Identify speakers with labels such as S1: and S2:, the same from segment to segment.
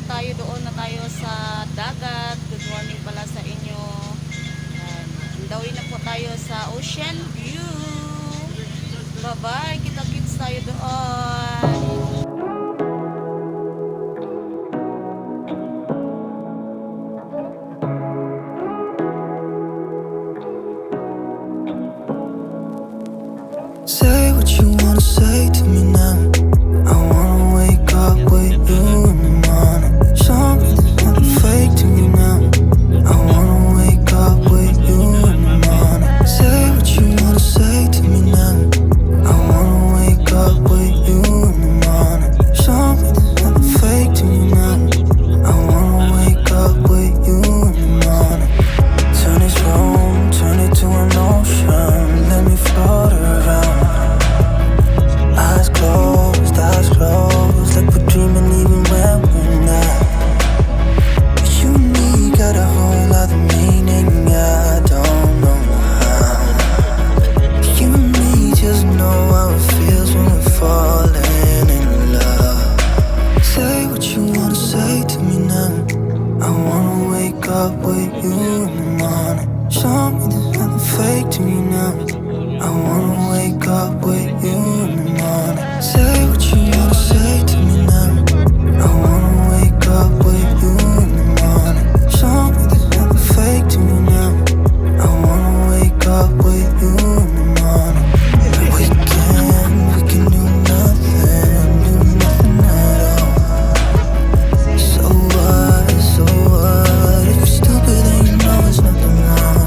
S1: tayo, doon na tayo sa dagat. Good morning pala sa inyo. Andawin na po tayo sa Ocean View. Bye bye, kita-kits tayo doon.
S2: Say what you wanna say to me now. I wanna wake up with you in the morning. Show me there's nothing fake to me now. I wanna wake up with you in the morning. Say what you wanna say to me now. I wanna wake up with you in the morning. Show me there's nothing fake to me now. I wanna wake up with you in the morning. Turn this room, turn it to an ocean. Let me float around. Eyes closed, like we're dreaming even when we're not. You and me got a whole lot of meaning, I don't know how. You and me just know how it feels when we're falling in love. Say what you wanna say to me now. I wanna wake up with you in the morning. Show me there's nothing fake to me now. I wanna wake up with you in the morning. Say what you wanna say to me now. I wanna wake up with you in the morning. Show me there's nothing fake to me now. I wanna wake up with you in the morning. We can do nothing at all. So what, if you're stupid then you know there's nothing wrong.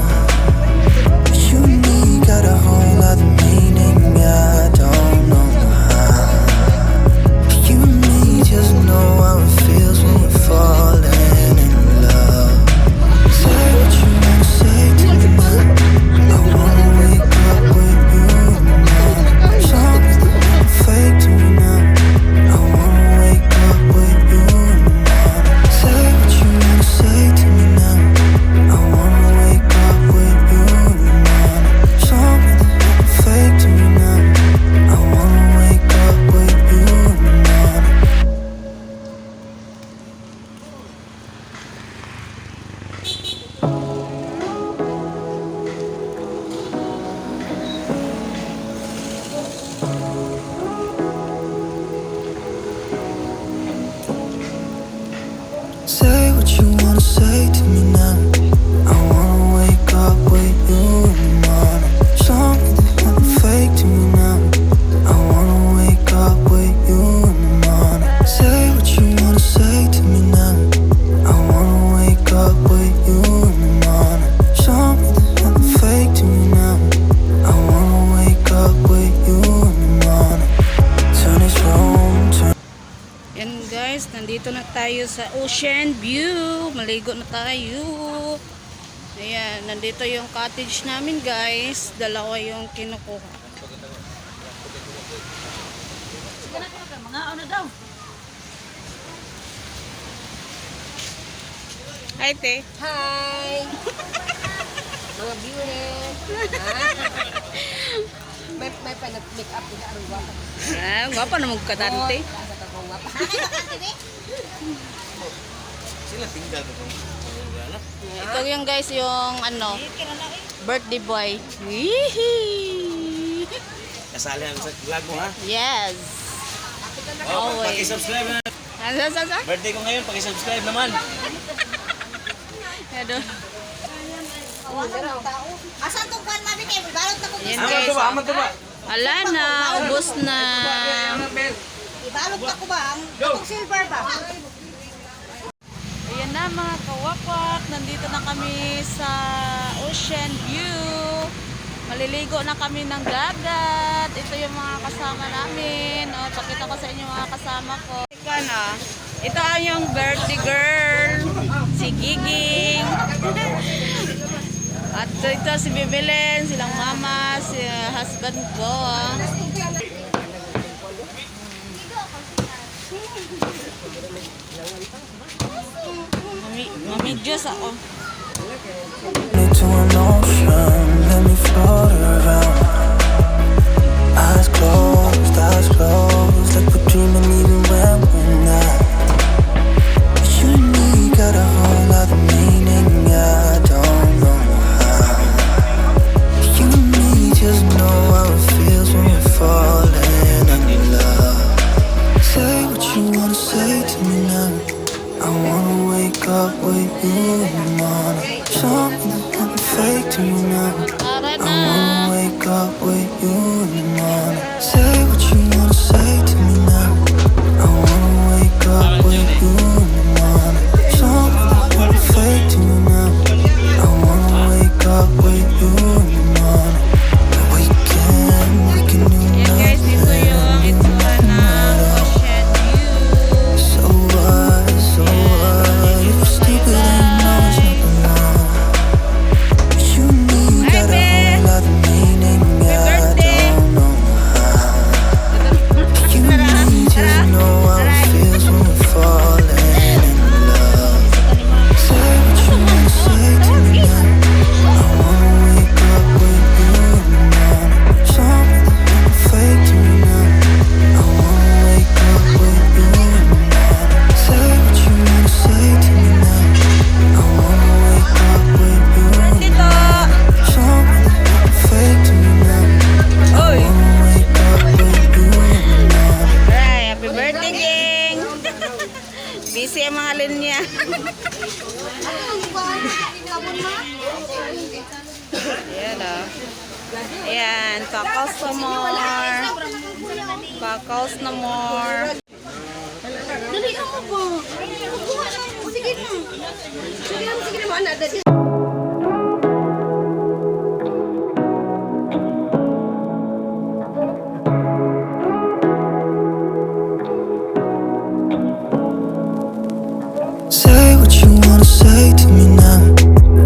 S2: You and me got a whole lot of meaning, I don't know how. You and me just know how it feels when we're falling in love. Say what you wanna say to me now. I wanna wake up with you in the morning. Show me there's nothing fake to me now. I wanna wake up with you in the morning. Say what you wanna say to me now. I wanna wake up with you in the morning. Show me there's nothing fake to me now. I wanna wake up with you in the morning. Say what you wanna say to me now. I wanna wake up with you in the morning. Show me there's nothing fake to me now. I wanna wake up with you in the morning. Say what you wanna say to me now. I wanna wake up with you in the morning. Show me there's nothing fake to me now. I wanna wake up with you in the morning. Turn this room, turn.
S1: Yan guys, nandito na tayo sa Ocean View. Maligo na tayo. Ayan, nandito yung cottage namin guys. Dalawa yung kinukuha. Mga ano daw? Hi, te.
S3: Hi! Mga viewers! May pa-make up din ang guwapa.
S1: Gwapa na magkatante.
S3: Asa ka kong guwapa.
S4: Sila tinggal ko kung
S1: Ito yung guys, yung ano, birthday boy. Weehee!
S4: kasali ang sa vlog mo ha.
S1: Yes.
S4: Oh,
S1: Always.
S4: paki-subscribe na.
S1: Ano?
S4: Birthday ko ngayon, paki-subscribe naman.
S1: Ano?
S3: Asan tong pan mami kay balot na ko.
S1: Yan guys.
S4: Aman to ba?
S1: Ala na, ubos na.
S3: Ibalot na ko ba ang itong silver ba?
S1: Ayan na mga kawakwak, nandito na kami sa Ocean View. Maliligo na kami ng dagat. Ito yung mga kasama namin. O, pakita ko sa inyo mga kasama ko. Ito ay yung birthday girl, si Giging. At ito si Bibilen, silang mama, si husband ko. Mami Diyos ako.
S2: To an ocean, let me float around. Eyes closed, like we're dreaming even when we're not.
S1: Ayan o. Ayan, pakals na more. Pakals na more.
S3: Dali ako po. Sige na. Sige na, mana.
S2: Say what you wanna say to me now.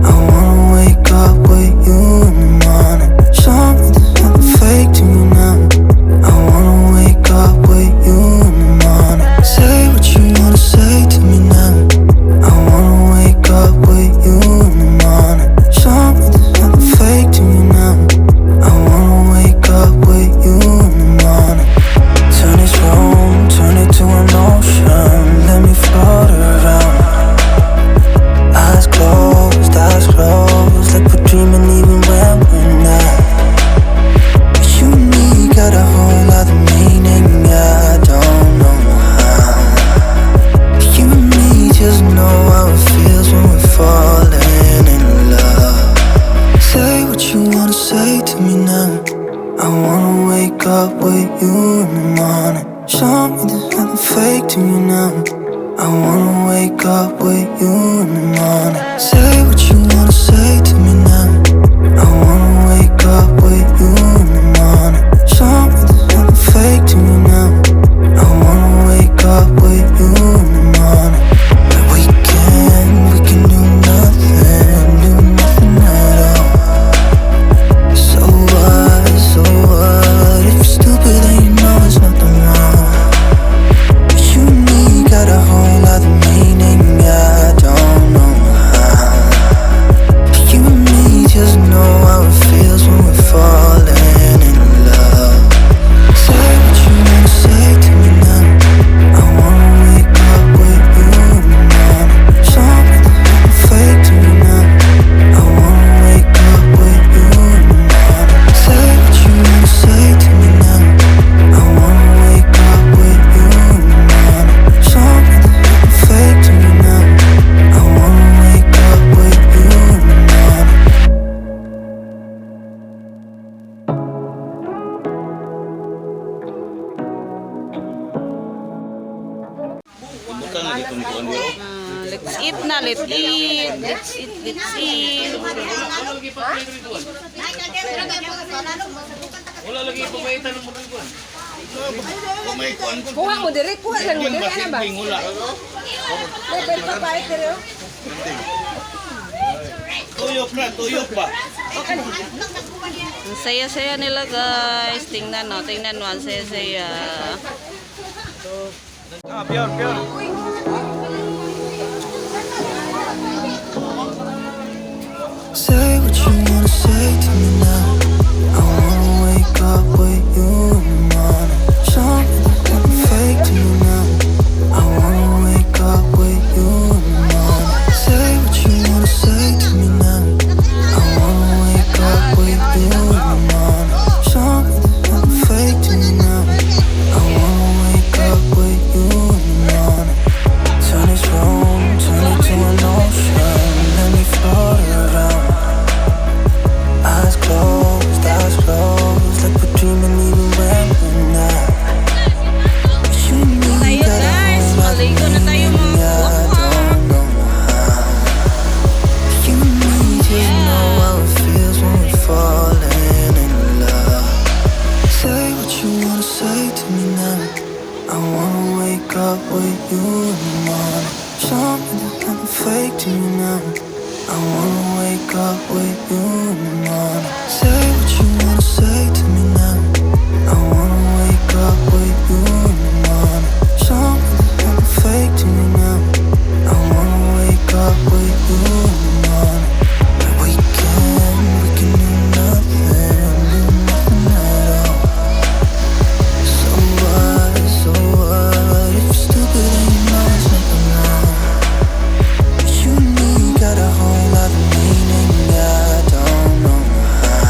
S2: I wanna wake up with you in the morning. Show me there's nothing fake to me now. I wanna wake up with you in the morning. Say what you wanna say to me now. I wanna wake up with you in the morning. Show me there's nothing fake to me now. I wanna wake up with you in the morning. Turn this room, turn it to an ocean. Let me float around. Eyes closed, like we're dreaming even when we're not. You and me got a whole lot of meaning, I don't know how. You and me just know how it feels when we're falling in love. Say what you wanna say to me now. I wanna wake up with you in the morning. Show me there's nothing fake to me now. I wanna wake up with you in the morning. Say what you wanna say to me now. I wanna wake up with you in the morning. Show me there's nothing fake to me now. I wanna wake up with you in the morning. But we can do nothing at all. So what? If you're stupid then you know there's nothing wrong. You and me got a whole lot of meaning, I don't know how. You and me just know how it feels when we're falling in love. Say what you wanna say to me now. I wanna wake up with you in the morning. Show me there's nothing fake to me now. I wanna wake up with you in the morning. Say what you wanna say to me now. I wanna wake up with you in the morning. Show me there's nothing fake to me now. I wanna wake up with you in the morning.
S4: Bukan lagi tumbuhan mo.
S1: Let's eat na, let's eat. Let's eat.
S4: Wala lagi pamaitan ng mga buwan. Pamaikuan ko.
S3: Kuha mo dire, kuha lang mo dire ana ba?
S4: Wala.
S3: Level pa pa dire.
S4: Tuyok pa.
S1: Ang saya-saya nila guys. Tingnan no, tingnan mo. Ang saya-saya.
S2: Say what you wanna say to me now. I wanna wake up with you in the morning. Show me there's nothing fake to me now. I wanna wake up with you in the morning. Say what you wanna say to me now. I wanna wake up with you in the morning. Show me there's nothing fake to me now. I wanna wake up with you in the morning. Turn this room, turn it to an ocean. Let me float around. Eyes closed, like we're dreaming even when we're not. You and me
S1: Tayo
S2: got a
S1: guys,
S2: whole lot of
S1: maligo na tayo
S2: meaning,
S1: mga
S2: I
S1: buwak.
S2: don't know how. You and me just know how it feels when we're falling in love. Say what you wanna say to me now. I wanna wake up with you in the morning. Show me there's nothing fake to me now. I wanna wake up with you in the morning. Say what you wanna say to me now. I wanna wake up with you in the morning. Show me there's nothing fake to me now. I wanna wake up with you in the morning. But we can do nothing at all. So what? If you're stupid then you know there's nothing wrong. You and me got a whole lot of meaning, I don't know how.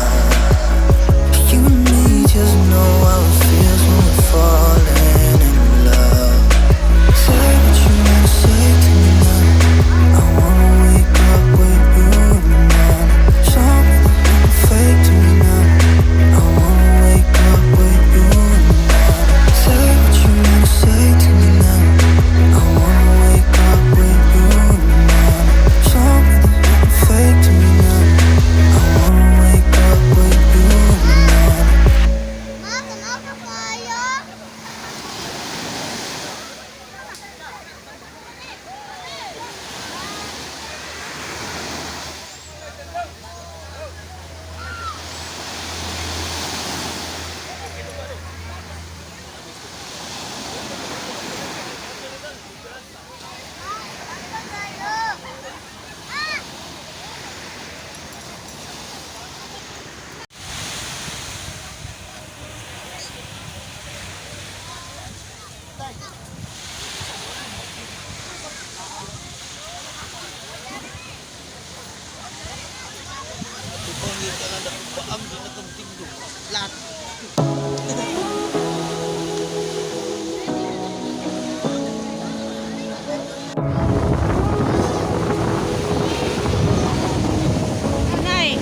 S1: Nay,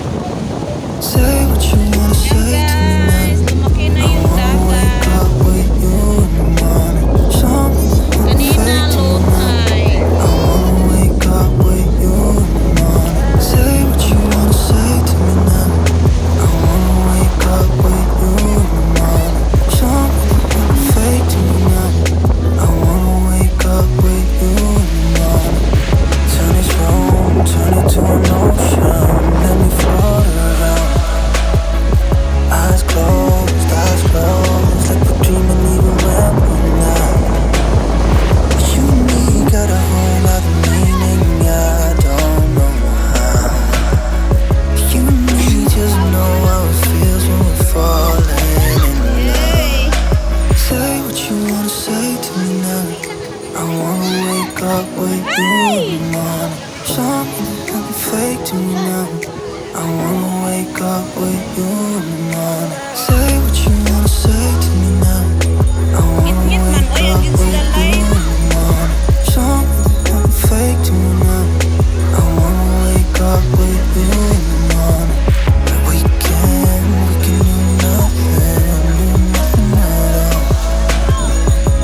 S2: Say what you wanna say to me now.
S1: guys, lumaki na yung
S2: Wake
S1: dagat.
S2: up with you in the morning. Show me nothing
S1: Kanina
S2: fake to
S1: low
S2: me now.
S1: tide.
S2: I wanna wake up with you in the morning. Say what you wanna say to me now. I wanna wake up with you in the morning. Show me nothing fake to me now. I wanna wake up with you in the morning. Turn this room, turn it to an ocean. Let me float around. Eyes closed, like we're dreaming even when we're not. You and me got a whole lot of meaning, yeah, I don't know how. You and me just know how it feels when we're falling in love. Say what you wanna say to me now. I wanna wake up with you in the morning. Show me that nothing fake to me now. I wanna wake up with you in the morning. Say what you wanna say to me now. I wanna
S1: Ngit-ngit man,
S2: wake
S1: oy,
S2: up
S1: against
S2: with
S1: the
S2: you
S1: light.
S2: in the morning. Show me that nothing fake to me now. I wanna wake up with you in the morning. Like we can do nothing at all.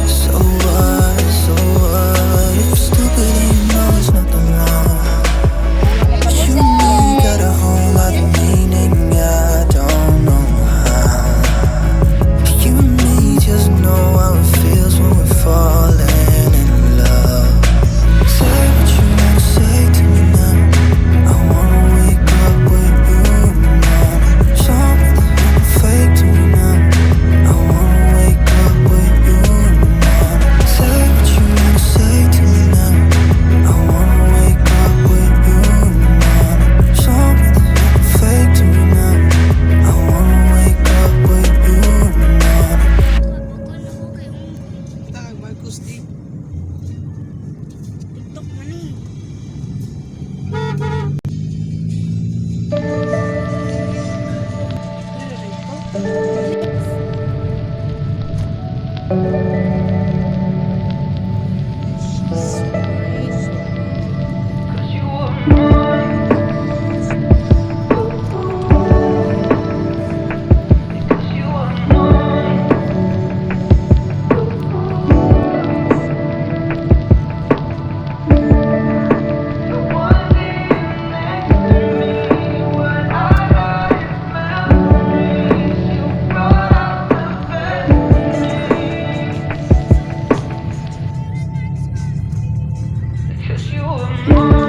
S2: So what, if you're stupid and you know it's nothing wrong. You and me got a whole lot of meaning, yeah, I don't know how. You and me just know how it feels when we're falling in love. Say what you wanna say to me now. I wanna wake up with you in the morning. Show me that nothing fake to me now. I wanna wake up with you in the morning. Say what you wanna say to me now. I wanna wake up with you in the morning. Show me that nothing fake to me now. I wanna wake up with you in the morning. Cause you were mine.